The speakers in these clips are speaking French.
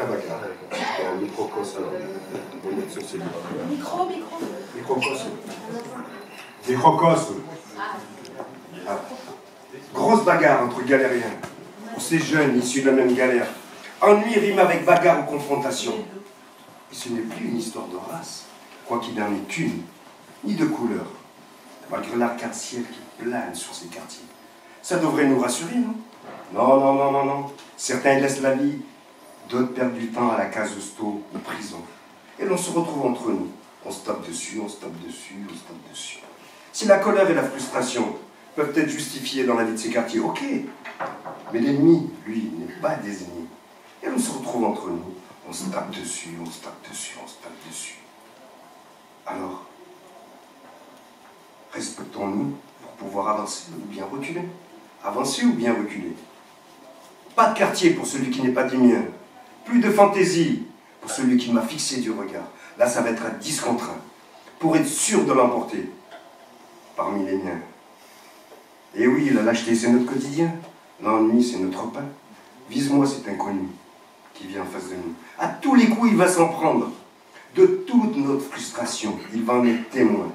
la bagarre. Microcosme, alors. On est sur ces livres. Microcosme. Microcosme. Ah. Grosse bagarre entre galériens. Pour ces jeunes issus de la même galère. Ennui rime avec bagarre ou confrontation. Et ce n'est plus une histoire de race, quoi qu'il n'en ait qu'une, ni de couleur. Malgré l'arc-en-ciel qui plane sur ces quartiers. Ça devrait nous rassurer, non? Non, non, non, non, non. Certains laissent la vie, d'autres perdent du temps à la case hosto ou prison. Et l'on se retrouve entre nous. On se tape dessus, on se tape dessus, on se tape dessus. Si la colère et la frustration peuvent être justifiées dans la vie de ces quartiers, ok. Mais l'ennemi, lui, n'est pas désigné. Et l'on se retrouve entre nous. On se tape dessus, on se tape dessus, on se tape dessus. Alors, respectons-nous pour pouvoir avancer ou bien reculer. Avancer ou bien reculer. Pas de quartier pour celui qui n'est pas du mien. Plus de fantaisie pour celui qui m'a fixé du regard. Là, ça va être à 10 contre 1. Pour être sûr de l'emporter parmi les miens. Et oui, la lâcheté, c'est notre quotidien. L'ennui, c'est notre pain. Vise-moi cet inconnu qui vient en face de nous. À tous les coups, il va s'en prendre. De toute notre frustration, il va en être témoin.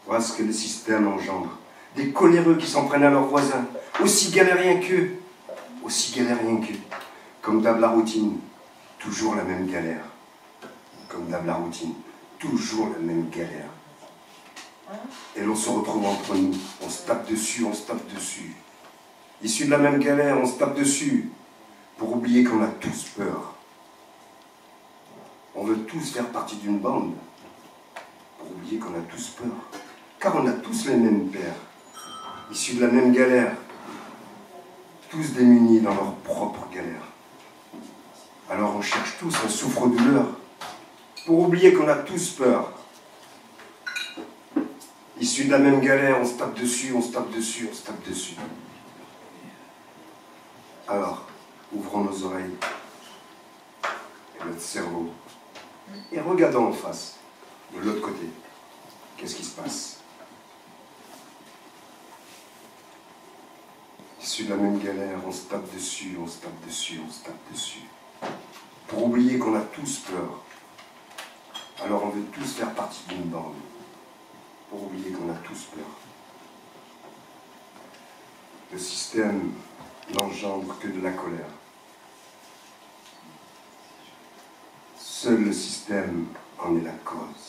Voilà ce que le système engendre. Des coléreux qui s'en prennent à leurs voisins, aussi galériens qu'eux. Aussi galériens qu'eux. Comme d'hab la routine, toujours la même galère. Comme d'hab la routine, toujours la même galère. Et l'on se retrouve entre nous, on se tape dessus, on se tape dessus. Issus de la même galère, on se tape dessus, pour oublier qu'on a tous peur. On veut tous faire partie d'une bande, pour oublier qu'on a tous peur. Car on a tous les mêmes pères, issus de la même galère, tous démunis dans leur propre galère. Alors on cherche tous un souffre-douleur, pour oublier qu'on a tous peur. Issus de la même galère, on se tape dessus, on se tape dessus, on se tape dessus. Alors, ouvrons nos oreilles et notre cerveau et regardons en face, de l'autre côté, qu'est-ce qui se passe. Issus de la même galère, on se tape dessus, on se tape dessus, on se tape dessus. Pour oublier qu'on a tous peur. Alors on veut tous faire partie d'une bande. Pour oublier qu'on a tous peur. Le système n'engendre que de la colère. Seul le système en est la cause.